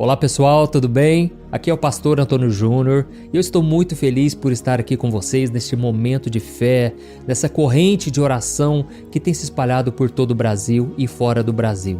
Olá pessoal, tudo bem? Aqui é o pastor Antônio Júnior e eu estou muito feliz por estar aqui com vocês neste momento de fé, nessa corrente de oração que tem se espalhado por todo o Brasil e fora do Brasil.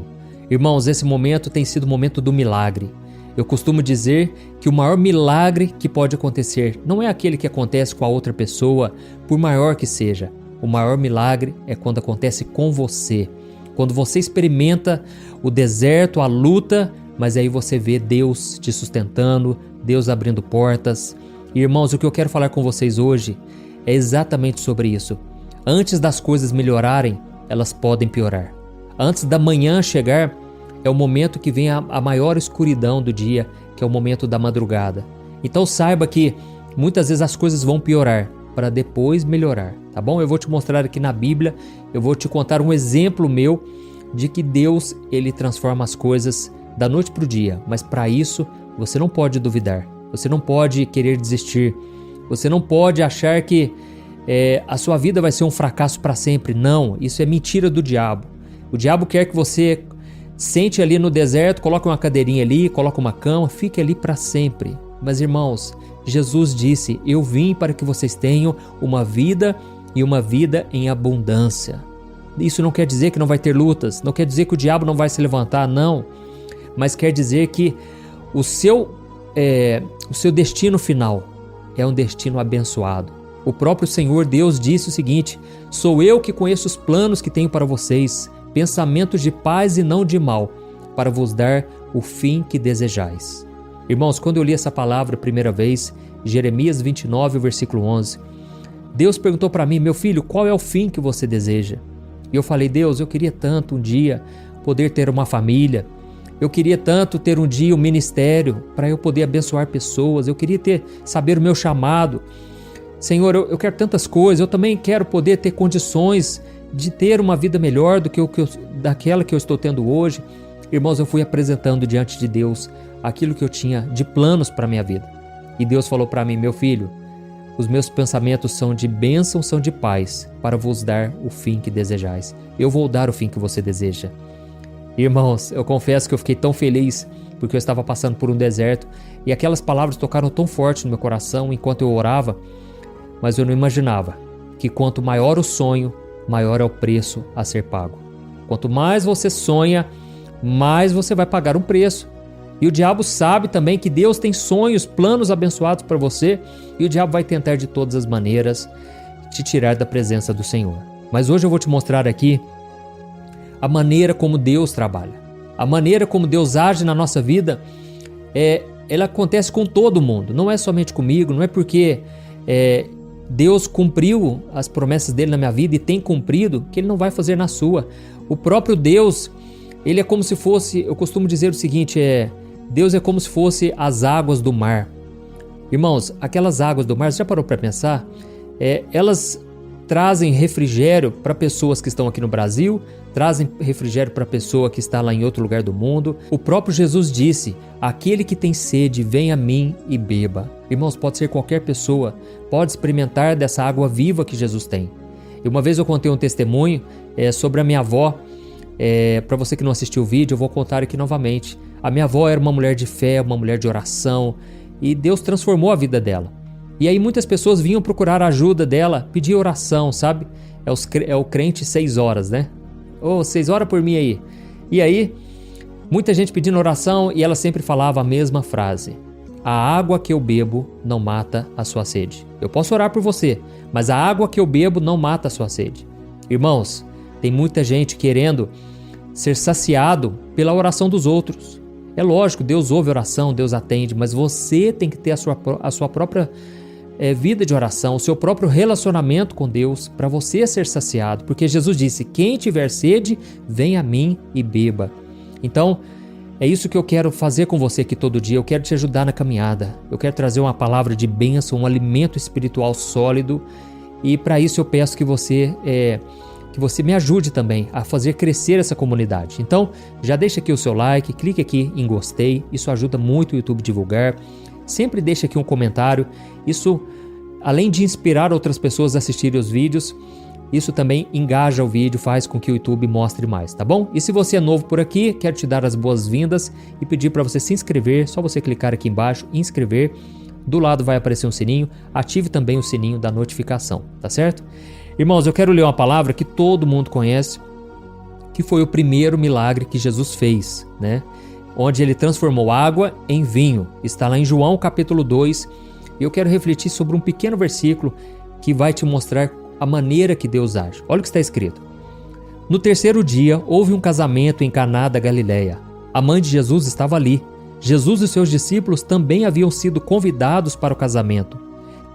Irmãos, esse momento tem sido o momento do milagre. Eu costumo dizer que o maior milagre que pode acontecer não é aquele que acontece com a outra pessoa, por maior que seja. O maior milagre é quando acontece com você. Quando você experimenta o deserto, a luta, mas aí você vê Deus te sustentando, Deus abrindo portas. E, irmãos, o que eu quero falar com vocês hoje é exatamente sobre isso. Antes das coisas melhorarem, elas podem piorar. Antes da manhã chegar, é o momento que vem a maior escuridão do dia, que é o momento da madrugada. Então saiba que muitas vezes as coisas vão piorar para depois melhorar, tá bom? Eu vou te mostrar aqui na Bíblia, eu vou te contar um exemplo meu de que Deus, ele transforma as coisas da noite para o dia, mas para isso você não pode duvidar, você não pode querer desistir, você não pode achar que a sua vida vai ser um fracasso para sempre. Não, isso é mentira do diabo. O diabo quer que você sente ali no deserto, coloque uma cadeirinha ali, coloque uma cama, fique ali para sempre. Mas irmãos, Jesus disse: eu vim para que vocês tenham uma vida e uma vida em abundância. Isso não quer dizer que não vai ter lutas, não quer dizer que o diabo não vai se levantar, não. Mas quer dizer que o seu destino final é um destino abençoado. O próprio Senhor Deus disse o seguinte: sou eu que conheço os planos que tenho para vocês, pensamentos de paz e não de mal, para vos dar o fim que desejais. Irmãos, quando eu li essa palavra a primeira vez, Jeremias 29, versículo 11, Deus perguntou para mim: meu filho, qual é o fim que você deseja? E eu falei: Deus, eu queria tanto um dia poder ter uma família. Eu queria tanto ter um dia um ministério para eu poder abençoar pessoas. Eu queria saber o meu chamado. Senhor, eu quero tantas coisas. Eu também quero poder ter condições de ter uma vida melhor do que daquela que eu estou tendo hoje. Irmãos, eu fui apresentando diante de Deus aquilo que eu tinha de planos para a minha vida. E Deus falou para mim: meu filho, os meus pensamentos são de bênção, são de paz, para vos dar o fim que desejais. Eu vou dar o fim que você deseja. Irmãos, eu confesso que eu fiquei tão feliz porque eu estava passando por um deserto e aquelas palavras tocaram tão forte no meu coração enquanto eu orava, mas eu não imaginava que quanto maior o sonho, maior é o preço a ser pago. Quanto mais você sonha, mais você vai pagar um preço. E o diabo sabe também que Deus tem sonhos, planos abençoados para você, e o diabo vai tentar de todas as maneiras te tirar da presença do Senhor. Mas hoje eu vou te mostrar aqui a maneira como Deus trabalha, a maneira como Deus age na nossa vida. Ela acontece com todo mundo, não é somente comigo, não é porque Deus cumpriu as promessas dele na minha vida e tem cumprido, que ele não vai fazer na sua. O próprio Deus, ele é como se fosse, eu costumo dizer o seguinte, Deus é como se fosse as águas do mar. Irmãos, aquelas águas do mar, você já parou para pensar? Elas trazem refrigério para pessoas que estão aqui no Brasil, trazem refrigério para a pessoa que está lá em outro lugar do mundo. O próprio Jesus disse: aquele que tem sede, venha a mim e beba. Irmãos, pode ser qualquer pessoa, pode experimentar dessa água viva que Jesus tem. E uma vez eu contei um testemunho sobre a minha avó. Para você que não assistiu o vídeo, eu vou contar aqui novamente. A minha avó era uma mulher de fé, uma mulher de oração, e Deus transformou a vida dela. E aí muitas pessoas vinham procurar a ajuda dela, pedir oração, sabe? É o crente 6 horas, né? 6 horas por mim aí. E aí, muita gente pedindo oração e ela sempre falava a mesma frase: a água que eu bebo não mata a sua sede. Eu posso orar por você, mas a água que eu bebo não mata a sua sede. Irmãos, tem muita gente querendo ser saciado pela oração dos outros. É lógico, Deus ouve oração, Deus atende, mas você tem que ter a sua própria vida de oração, o seu próprio relacionamento com Deus para você ser saciado, porque Jesus disse: quem tiver sede, venha a mim e beba. Então, é isso que eu quero fazer com você aqui todo dia. Eu quero te ajudar na caminhada, eu quero trazer uma palavra de bênção, um alimento espiritual sólido, e para isso eu peço que você me ajude também a fazer crescer essa comunidade. Então, já deixa aqui o seu like, clique aqui em gostei, isso ajuda muito o YouTube a divulgar. Sempre deixa aqui um comentário, isso, além de inspirar outras pessoas a assistirem os vídeos, Isso também engaja o vídeo, faz com que o YouTube mostre mais, tá bom? E se você é novo por aqui, quero te dar as boas-vindas e pedir para você se inscrever. Só você clicar aqui embaixo, inscrever. Do lado vai aparecer um sininho. Ative também o sininho da notificação, tá certo? Irmãos, eu quero ler uma palavra que todo mundo conhece, que foi o primeiro milagre que Jesus fez, né? Onde ele transformou água em vinho. Está lá em João capítulo 2. E eu quero refletir sobre um pequeno versículo que vai te mostrar a maneira que Deus age. Olha o que está escrito. No terceiro dia, houve um casamento em Caná da Galileia. A mãe de Jesus estava ali. Jesus e seus discípulos também haviam sido convidados para o casamento.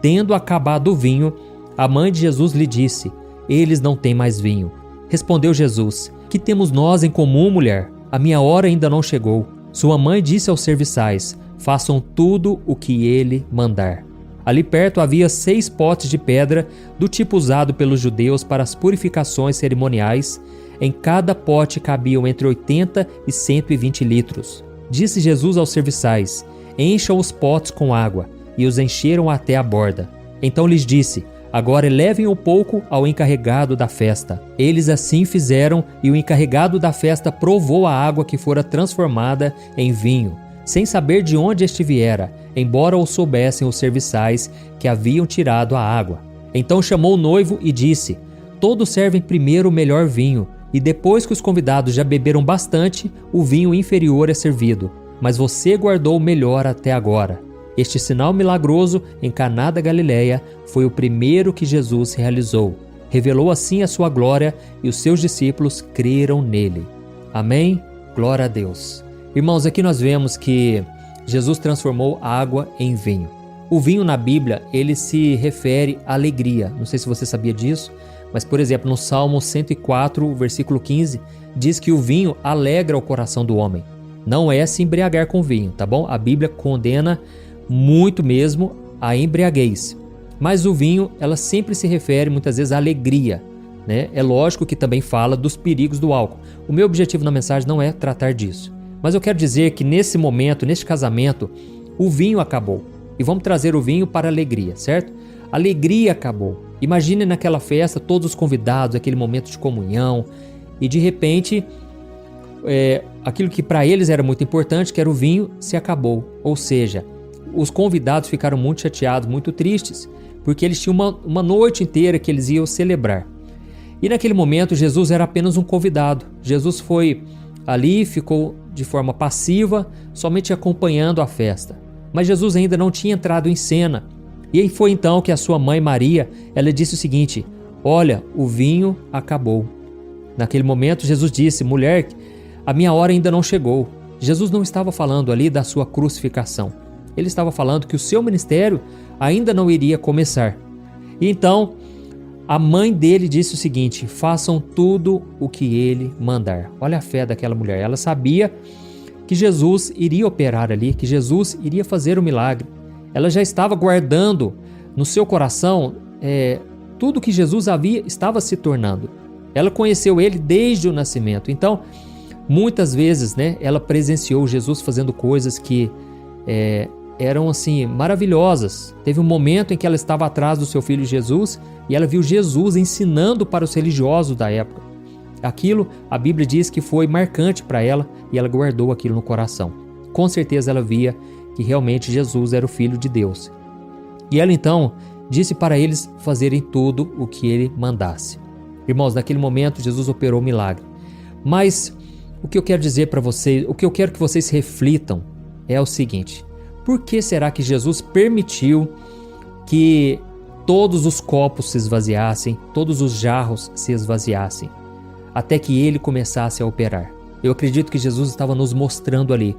Tendo acabado o vinho, a mãe de Jesus lhe disse: eles não têm mais vinho. Respondeu Jesus: que temos nós em comum, mulher? A minha hora ainda não chegou. Sua mãe disse aos serviçais: façam tudo o que ele mandar. Ali perto havia 6 potes de pedra, do tipo usado pelos judeus para as purificações cerimoniais. Em cada pote cabiam entre 80 e 120 litros. Disse Jesus aos serviçais: encham os potes com água, e os encheram até a borda. Então lhes disse: agora levem um pouco ao encarregado da festa. Eles assim fizeram, e o encarregado da festa provou a água que fora transformada em vinho, sem saber de onde este viera, embora o soubessem os serviçais que haviam tirado a água. Então chamou o noivo e disse: todos servem primeiro o melhor vinho, e depois que os convidados já beberam bastante, o vinho inferior é servido. Mas você guardou o melhor até agora. Este sinal milagroso em Caná da Galileia foi o primeiro que Jesus realizou. Revelou assim a sua glória, e os seus discípulos creram nele. Amém? Glória a Deus. Irmãos, aqui nós vemos que Jesus transformou água em vinho. O vinho na Bíblia, ele se refere à alegria. Não sei se você sabia disso, mas, por exemplo, no Salmo 104, versículo 15, diz que o vinho alegra o coração do homem. Não é se embriagar com vinho, tá bom? A Bíblia condena muito mesmo a embriaguez. Mas o vinho, ela sempre se refere muitas vezes à alegria, né? É lógico que também fala dos perigos do álcool. O meu objetivo na mensagem não é tratar disso. Mas eu quero dizer que nesse momento, neste casamento, o vinho acabou. E vamos trazer o vinho para a alegria, certo? A alegria acabou. Imagine naquela festa todos os convidados, aquele momento de comunhão. E de repente, aquilo que para eles era muito importante, que era o vinho, se acabou. Ou seja, os convidados ficaram muito chateados, muito tristes, porque eles tinham uma noite inteira que eles iam celebrar. E naquele momento, Jesus era apenas um convidado. Jesus foi ali, ficou de forma passiva, somente acompanhando a festa. Mas Jesus ainda não tinha entrado em cena. E aí foi então que a sua mãe Maria, ela disse o seguinte: olha, o vinho acabou. Naquele momento Jesus disse: mulher, a minha hora ainda não chegou. Jesus não estava falando ali da sua crucificação. Ele estava falando que o seu ministério ainda não iria começar. E então a mãe dele disse o seguinte: façam tudo o que ele mandar. Olha a fé daquela mulher. Ela sabia que Jesus iria operar ali, que Jesus iria fazer o milagre. Ela já estava guardando no seu coração tudo que Jesus estava se tornando. Ela conheceu ele desde o nascimento. Então, muitas vezes, né, ela presenciou Jesus fazendo coisas que eram assim maravilhosas. Teve um momento em que ela estava atrás do seu filho Jesus e ela viu Jesus ensinando para os religiosos da época. Aquilo, a Bíblia diz que foi marcante para ela e ela guardou aquilo no coração. Com certeza ela via que realmente Jesus era o Filho de Deus. E ela então disse para eles fazerem tudo o que ele mandasse. Irmãos, naquele momento Jesus operou o milagre. Mas o que eu quero dizer para vocês, o que eu quero que vocês reflitam é o seguinte: por que será que Jesus permitiu que todos os copos se esvaziassem, todos os jarros se esvaziassem, até que ele começasse a operar? Eu acredito que Jesus estava nos mostrando ali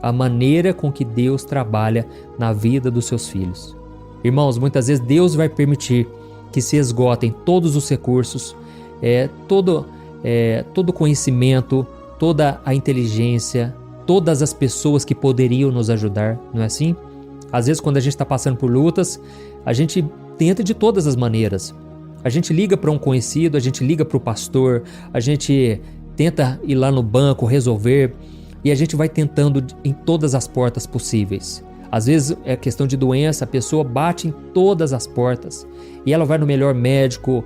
a maneira com que Deus trabalha na vida dos seus filhos. Irmãos, muitas vezes Deus vai permitir que se esgotem todos os recursos, todo o conhecimento, toda a inteligência, todas as pessoas que poderiam nos ajudar, não é assim? Às vezes, quando a gente está passando por lutas, a gente tenta de todas as maneiras. A gente liga para um conhecido, a gente liga para o pastor, a gente tenta ir lá no banco resolver, e a gente vai tentando em todas as portas possíveis. Às vezes é questão de doença, a pessoa bate em todas as portas e ela vai no melhor médico,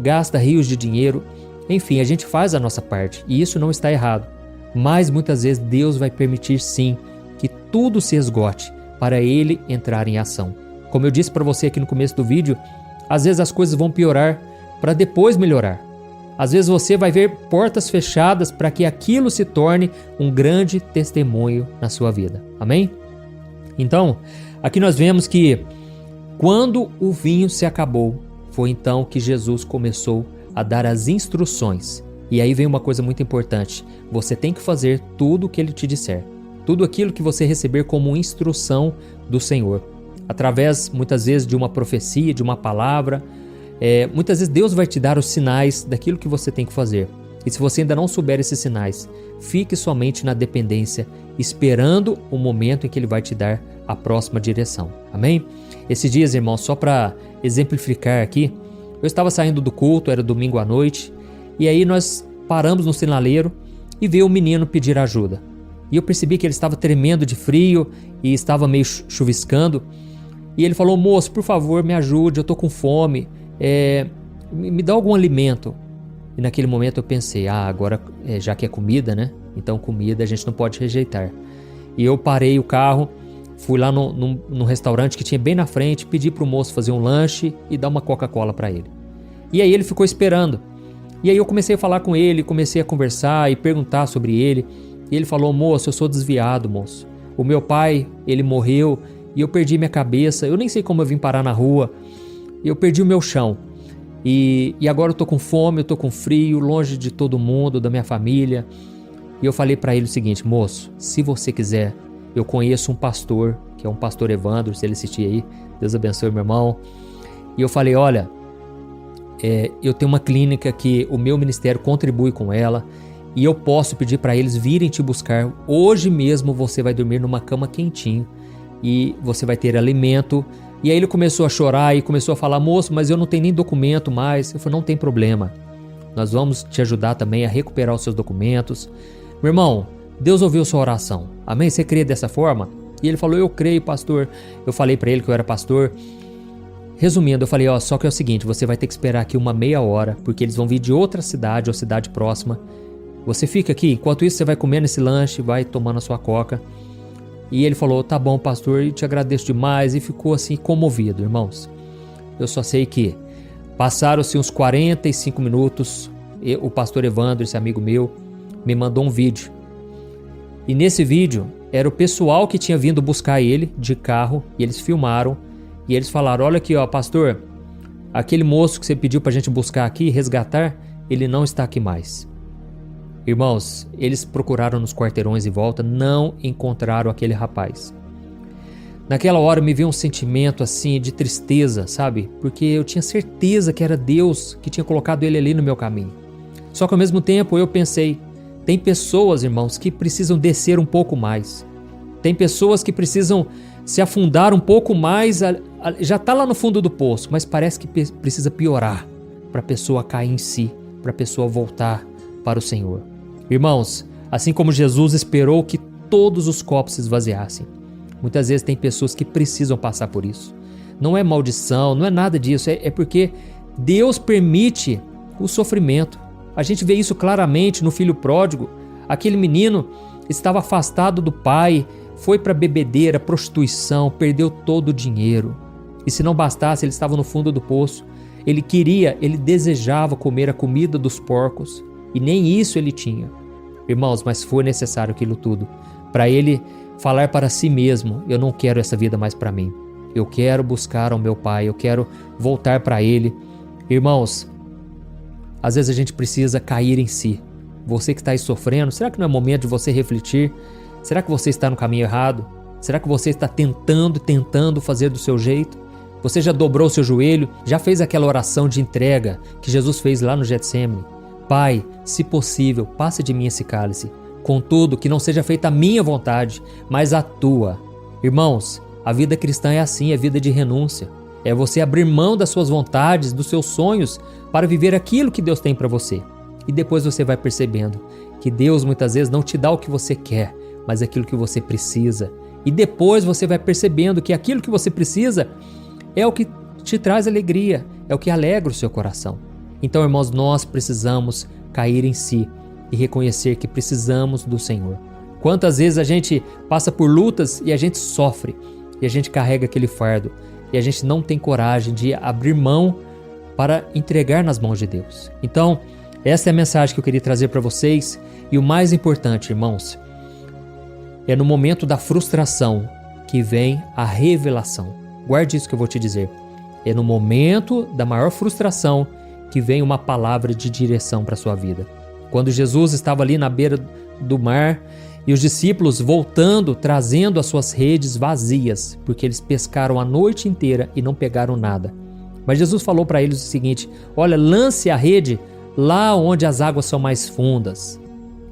gasta rios de dinheiro. Enfim, a gente faz a nossa parte e isso não está errado. Mas muitas vezes Deus vai permitir sim que tudo se esgote para Ele entrar em ação. Como eu disse para você aqui no começo do vídeo, às vezes as coisas vão piorar para depois melhorar. Às vezes você vai ver portas fechadas para que aquilo se torne um grande testemunho na sua vida. Amém? Então, aqui nós vemos que quando o vinho se acabou, foi então que Jesus começou a dar as instruções. E aí vem uma coisa muito importante. Você tem que fazer tudo o que Ele te disser. Tudo aquilo que você receber como instrução do Senhor. Através, muitas vezes, de uma profecia, de uma palavra. Muitas vezes Deus vai te dar os sinais daquilo que você tem que fazer. E se você ainda não souber esses sinais, fique somente na dependência, esperando o momento em que Ele vai te dar a próxima direção. Amém? Esses dias, irmãos, só para exemplificar aqui, eu estava saindo do culto, era domingo à noite, e aí nós paramos no sinaleiro e veio um menino pedir ajuda. E eu percebi que ele estava tremendo de frio e estava meio chuviscando. E ele falou: moço, por favor, me ajude, eu estou com fome, me dá algum alimento. E naquele momento eu pensei, agora já que é comida, né? Então comida a gente não pode rejeitar. E eu parei o carro, fui lá num restaurante que tinha bem na frente, pedi para o moço fazer um lanche e dar uma Coca-Cola para ele. E aí ele ficou esperando. E aí eu comecei a falar com ele, comecei a conversar e perguntar sobre ele. E ele falou: moço, eu sou desviado, moço. O meu pai, ele morreu e eu perdi minha cabeça. Eu nem sei como eu vim parar na rua. Eu perdi o meu chão. E agora eu tô com fome, eu tô com frio, longe de todo mundo, da minha família. E eu falei para ele o seguinte: moço, se você quiser, eu conheço um pastor, que é um pastor Evandro, se ele assistir aí, Deus abençoe meu irmão. E eu falei: olha, eu tenho uma clínica que o meu ministério contribui com ela e eu posso pedir para eles virem te buscar. Hoje mesmo você vai dormir numa cama quentinho e você vai ter alimento. E aí ele começou a chorar e começou a falar: moço, mas eu não tenho nem documento mais. Eu falei: não tem problema, nós vamos te ajudar também a recuperar os seus documentos. Meu irmão, Deus ouviu sua oração, amém? Você crê dessa forma? E ele falou: eu creio, pastor. Eu falei para ele que eu era pastor. Resumindo, eu falei: só que é o seguinte, você vai ter que esperar aqui uma meia hora, porque eles vão vir de outra cidade ou cidade próxima. Você fica aqui, enquanto isso você vai comendo esse lanche, vai tomando a sua coca. E ele falou: tá bom, pastor, eu te agradeço demais. E ficou assim comovido, irmãos. Eu só sei que passaram-se uns 45 minutos, o pastor Evandro, esse amigo meu, me mandou um vídeo. E nesse vídeo era o pessoal que tinha vindo buscar ele de carro, e eles filmaram. E eles falaram: olha aqui, pastor, aquele moço que você pediu pra gente buscar aqui, resgatar, ele não está aqui mais. Irmãos, eles procuraram nos quarteirões em volta, não encontraram aquele rapaz. Naquela hora me veio um sentimento assim de tristeza, sabe? Porque eu tinha certeza que era Deus que tinha colocado ele ali no meu caminho. Só que ao mesmo tempo eu pensei, tem pessoas, irmãos, que precisam descer um pouco mais. Tem pessoas que precisam se afundar um pouco mais, já está lá no fundo do poço, mas parece que precisa piorar para a pessoa cair em si, para a pessoa voltar para o Senhor. Irmãos, assim como Jesus esperou que todos os copos se esvaziassem, muitas vezes tem pessoas que precisam passar por isso. Não é maldição, não é nada disso, é porque Deus permite o sofrimento. A gente vê isso claramente no filho pródigo. Aquele menino estava afastado do pai, foi para bebedeira, prostituição, perdeu todo o dinheiro. E se não bastasse, ele estava no fundo do poço. Ele desejava comer a comida dos porcos. E nem isso ele tinha. Irmãos, mas foi necessário aquilo tudo para ele falar para si mesmo: eu não quero essa vida mais para mim. Eu quero buscar ao meu pai, eu quero voltar para ele. Irmãos, às vezes a gente precisa cair em si. Você que está aí sofrendo, será que não é momento de você refletir? Será que você está no caminho errado? Será que você está tentando fazer do seu jeito? Você já dobrou o seu joelho? Já fez aquela oração de entrega que Jesus fez lá no Getsêmani? Pai, se possível, passe de mim esse cálice. Contudo, que não seja feita a minha vontade, mas a tua. Irmãos, a vida cristã é assim, é vida de renúncia. É você abrir mão das suas vontades, dos seus sonhos, para viver aquilo que Deus tem para você. E depois você vai percebendo que Deus muitas vezes não te dá o que você quer. mas aquilo que você precisa. E depois você vai percebendo que aquilo que você precisa é o que te traz alegria, é o que alegra o seu coração. Então, irmãos, nós precisamos cair em si e reconhecer que precisamos do Senhor. Quantas vezes a gente passa por lutas e a gente sofre, e a gente carrega aquele fardo, e a gente não tem coragem de abrir mão para entregar nas mãos de Deus. Então, essa é a mensagem que eu queria trazer para vocês. E o mais importante, irmãos, é no momento da frustração que vem a revelação. Guarde isso que eu vou te dizer. É no momento da maior frustração que vem uma palavra de direção para a sua vida. Quando Jesus estava ali na beira do mar e os discípulos voltando, trazendo as suas redes vazias, porque eles pescaram a noite inteira e não pegaram nada. Mas Jesus falou para eles o seguinte: olha, lance a rede lá onde as águas são mais fundas.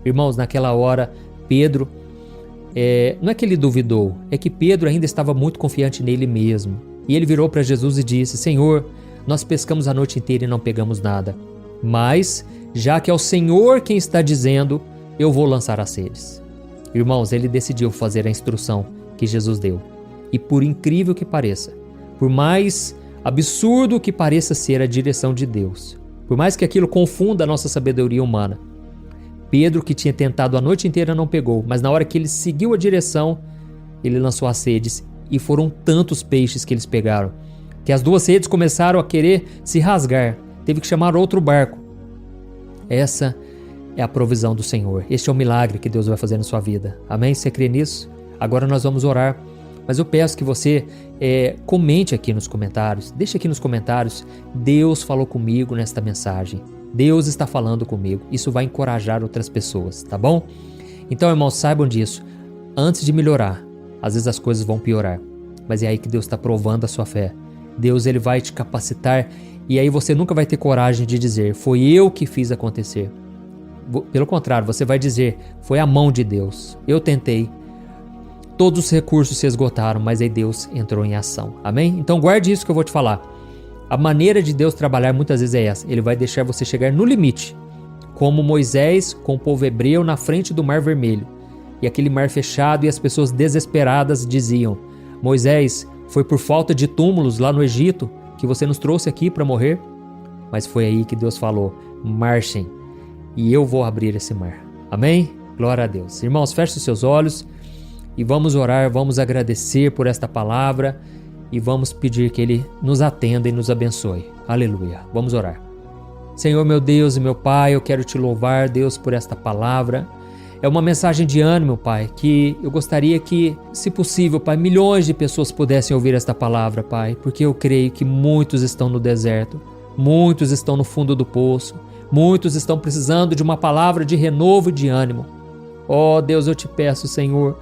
Irmãos, naquela hora, Pedro, não é que ele duvidou, é que Pedro ainda estava muito confiante nele mesmo. E ele virou para Jesus e disse: Senhor, nós pescamos a noite inteira e não pegamos nada. Mas, já que é o Senhor quem está dizendo, eu vou lançar as redes. Irmãos, ele decidiu fazer a instrução que Jesus deu. E por incrível que pareça, por mais absurdo que pareça ser a direção de Deus, por mais que aquilo confunda a nossa sabedoria humana, Pedro, que tinha tentado a noite inteira, não pegou, mas na hora que ele seguiu a direção, ele lançou as redes e foram tantos peixes que eles pegaram, que as duas redes começaram a querer se rasgar, teve que chamar outro barco. Essa é a provisão do Senhor, este é o milagre que Deus vai fazer na sua vida, amém? Você crê nisso? Agora nós vamos orar, mas eu peço que você comente aqui nos comentários, deixe aqui nos comentários: Deus falou comigo nesta mensagem, Deus está falando comigo. Isso vai encorajar outras pessoas, tá bom? Então, irmãos, saibam disso. Antes de melhorar, às vezes as coisas vão piorar, mas é aí que Deus está provando a sua fé. Deus, ele vai te capacitar, e aí você nunca vai ter coragem de dizer: foi eu que fiz acontecer. Pelo contrário, você vai dizer: foi a mão de Deus, eu tentei, todos os recursos se esgotaram, mas aí Deus entrou em ação, amém? Então guarde isso que eu vou te falar. A maneira de Deus trabalhar muitas vezes é essa: ele vai deixar você chegar no limite, como Moisés com o povo hebreu na frente do Mar Vermelho, e aquele mar fechado, e as pessoas desesperadas diziam: Moisés, foi por falta de túmulos lá no Egito que você nos trouxe aqui para morrer? Mas foi aí que Deus falou: marchem, e eu vou abrir esse mar, amém? Glória a Deus. Irmãos, feche os seus olhos e vamos orar, vamos agradecer por esta palavra e vamos pedir que Ele nos atenda e nos abençoe. Aleluia. Vamos orar. Senhor, meu Deus e meu Pai, eu quero te louvar, Deus, por esta palavra. É uma mensagem de ânimo, Pai, que eu gostaria que, se possível, Pai, milhões de pessoas pudessem ouvir esta palavra, Pai, porque eu creio que muitos estão no deserto, muitos estão no fundo do poço, muitos estão precisando de uma palavra de renovo e de ânimo. Oh, Deus, eu te peço, Senhor,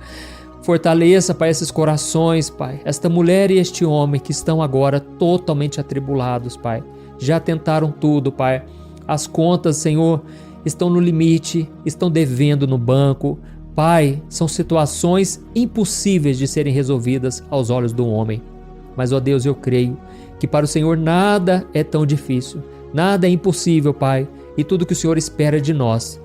fortaleça, Pai, esses corações, Pai, esta mulher e este homem que estão agora totalmente atribulados, Pai. Já tentaram tudo, Pai. As contas, Senhor, estão no limite, estão devendo no banco. Pai, são situações impossíveis de serem resolvidas aos olhos do homem. Mas, ó Deus, eu creio que para o Senhor nada é tão difícil, nada é impossível, Pai. E tudo que o Senhor espera de nós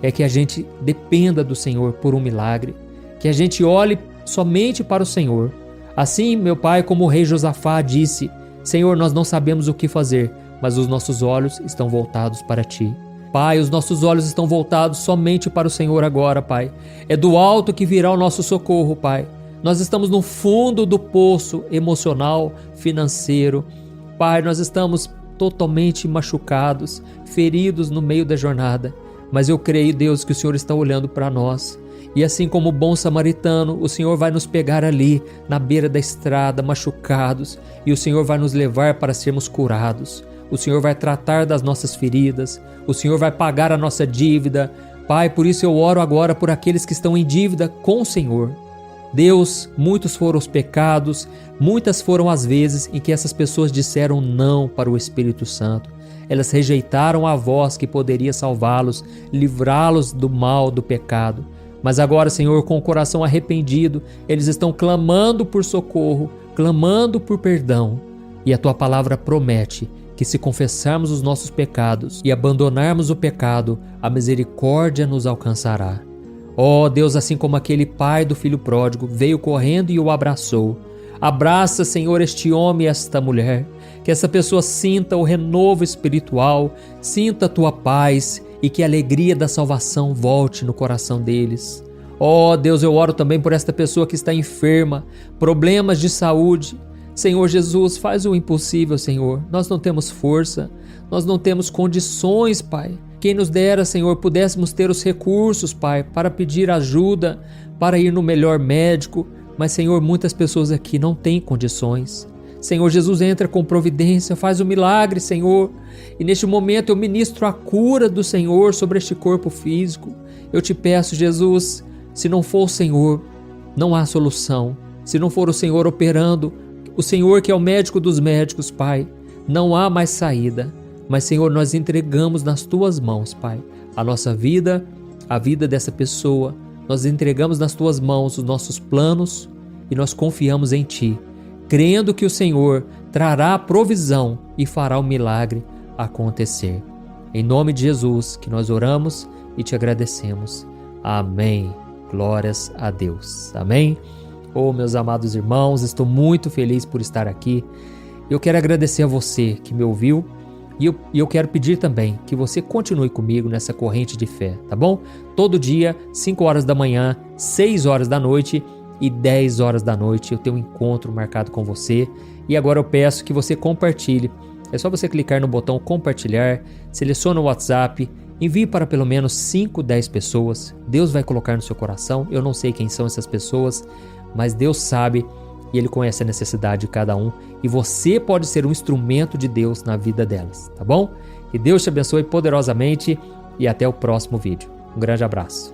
é que a gente dependa do Senhor por um milagre, que a gente olhe somente para o Senhor. Assim, meu Pai, como o rei Josafá disse: Senhor, nós não sabemos o que fazer, mas os nossos olhos estão voltados para Ti. Pai, os nossos olhos estão voltados somente para o Senhor agora, Pai. É do alto que virá o nosso socorro, Pai. Nós estamos no fundo do poço emocional, financeiro. Pai, nós estamos totalmente machucados, feridos no meio da jornada. Mas eu creio, Deus, que o Senhor está olhando para nós. E assim como o bom samaritano, o Senhor vai nos pegar ali, na beira da estrada, machucados. E o Senhor vai nos levar para sermos curados. O Senhor vai tratar das nossas feridas, o Senhor vai pagar a nossa dívida. Pai, por isso eu oro agora por aqueles que estão em dívida com o Senhor. Deus, muitos foram os pecados, muitas foram as vezes em que essas pessoas disseram não para o Espírito Santo. Elas rejeitaram a voz que poderia salvá-los, livrá-los do mal, do pecado. Mas agora, Senhor, com o coração arrependido, eles estão clamando por socorro, clamando por perdão. E a Tua palavra promete que se confessarmos os nossos pecados e abandonarmos o pecado, a misericórdia nos alcançará. Ó Deus, assim como aquele pai do filho pródigo veio correndo e o abraçou, abraça, Senhor, este homem e esta mulher, que essa pessoa sinta o renovo espiritual, sinta a tua paz e que a alegria da salvação volte no coração deles. Ó Deus, eu oro também por esta pessoa que está enferma, problemas de saúde. Senhor Jesus, faz o impossível, Senhor. Nós não temos força, nós não temos condições, Pai. Quem nos dera, Senhor, pudéssemos ter os recursos, Pai, para pedir ajuda, para ir no melhor médico. Mas, Senhor, muitas pessoas aqui não têm condições. Senhor Jesus, entra com providência, faz o milagre, Senhor. E neste momento eu ministro a cura do Senhor sobre este corpo físico. Eu te peço, Jesus, se não for o Senhor, não há solução. Se não for o Senhor operando, o Senhor que é o médico dos médicos, Pai, não há mais saída. Mas, Senhor, nós entregamos nas Tuas mãos, Pai, a nossa vida, a vida dessa pessoa. Nós entregamos nas Tuas mãos os nossos planos e nós confiamos em Ti, crendo que o Senhor trará a provisão e fará o milagre acontecer. Em nome de Jesus que nós oramos e Te agradecemos. Amém. Glórias a Deus. Amém. Oh, meus amados irmãos, estou muito feliz por estar aqui. Eu quero agradecer a você que me ouviu. E eu quero pedir também que você continue comigo nessa corrente de fé, tá bom? Todo dia, 5 horas da manhã, 6 horas da noite e 10 horas da noite eu tenho um encontro marcado com você. E agora eu peço que você compartilhe. É só você clicar no botão compartilhar, seleciona o WhatsApp, envie para pelo menos 5, 10 pessoas. Deus vai colocar no seu coração. Eu não sei quem são essas pessoas, mas Deus sabe. E Ele conhece a necessidade de cada um. E você pode ser um instrumento de Deus na vida delas, tá bom? Que Deus te abençoe poderosamente e até o próximo vídeo. Um grande abraço.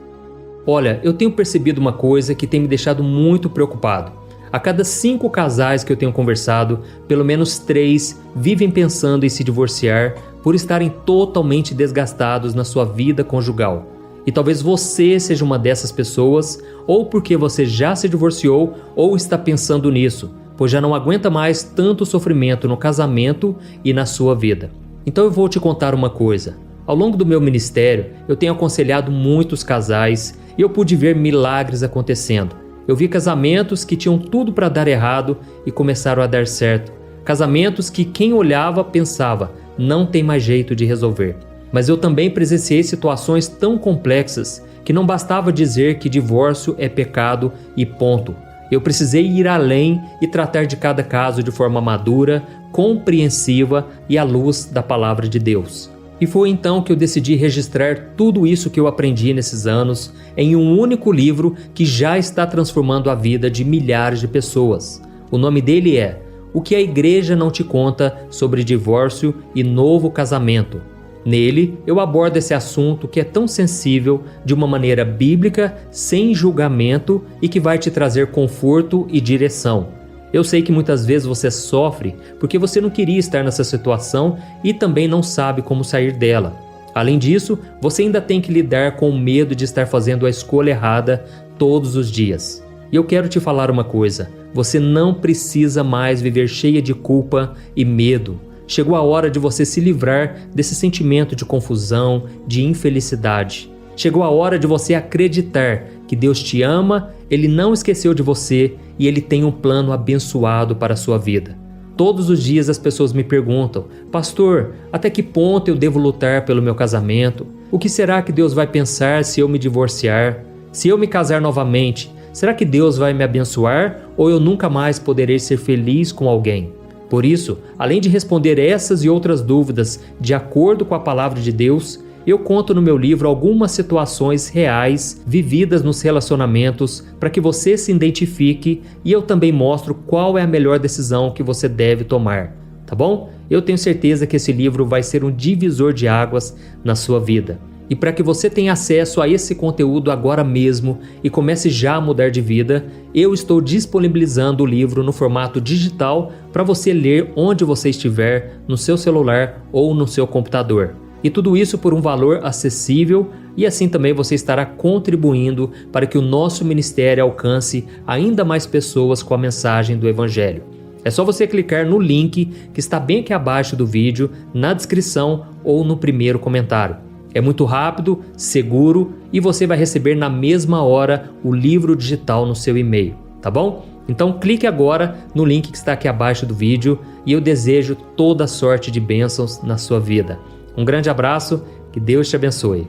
Olha, eu tenho percebido uma coisa que tem me deixado muito preocupado. A cada 5 casais que eu tenho conversado, pelo menos 3 vivem pensando em se divorciar por estarem totalmente desgastados na sua vida conjugal. E talvez você seja uma dessas pessoas, ou porque você já se divorciou ou está pensando nisso, pois já não aguenta mais tanto sofrimento no casamento e na sua vida. Então eu vou te contar uma coisa. Ao longo do meu ministério, eu tenho aconselhado muitos casais e eu pude ver milagres acontecendo. Eu vi casamentos que tinham tudo para dar errado e começaram a dar certo. Casamentos que quem olhava pensava, não tem mais jeito de resolver. Mas eu também presenciei situações tão complexas que não bastava dizer que divórcio é pecado e ponto. Eu precisei ir além e tratar de cada caso de forma madura, compreensiva e à luz da palavra de Deus. E foi então que eu decidi registrar tudo isso que eu aprendi nesses anos em um único livro que já está transformando a vida de milhares de pessoas. O nome dele é O que a Igreja Não Te Conta sobre Divórcio e Novo Casamento. Nele, eu abordo esse assunto que é tão sensível de uma maneira bíblica, sem julgamento e que vai te trazer conforto e direção. Eu sei que muitas vezes você sofre porque você não queria estar nessa situação e também não sabe como sair dela. Além disso, você ainda tem que lidar com o medo de estar fazendo a escolha errada todos os dias. E eu quero te falar uma coisa, você não precisa mais viver cheia de culpa e medo. Chegou a hora de você se livrar desse sentimento de confusão, de infelicidade. Chegou a hora de você acreditar que Deus te ama, Ele não esqueceu de você e Ele tem um plano abençoado para a sua vida. Todos os dias as pessoas me perguntam, pastor, até que ponto eu devo lutar pelo meu casamento? O que será que Deus vai pensar se eu me divorciar? Se eu me casar novamente, será que Deus vai me abençoar ou eu nunca mais poderei ser feliz com alguém? Por isso, além de responder essas e outras dúvidas de acordo com a palavra de Deus, eu conto no meu livro algumas situações reais vividas nos relacionamentos para que você se identifique e eu também mostro qual é a melhor decisão que você deve tomar, tá bom? Eu tenho certeza que esse livro vai ser um divisor de águas na sua vida. E para que você tenha acesso a esse conteúdo agora mesmo e comece já a mudar de vida, eu estou disponibilizando o livro no formato digital para você ler onde você estiver, no seu celular ou no seu computador. E tudo isso por um valor acessível e assim também você estará contribuindo para que o nosso ministério alcance ainda mais pessoas com a mensagem do Evangelho. É só você clicar no link que está bem aqui abaixo do vídeo, na descrição ou no primeiro comentário. É muito rápido, seguro e você vai receber na mesma hora o livro digital no seu e-mail, tá bom? Então clique agora no link que está aqui abaixo do vídeo e eu desejo toda sorte de bênçãos na sua vida. Um grande abraço, que Deus te abençoe.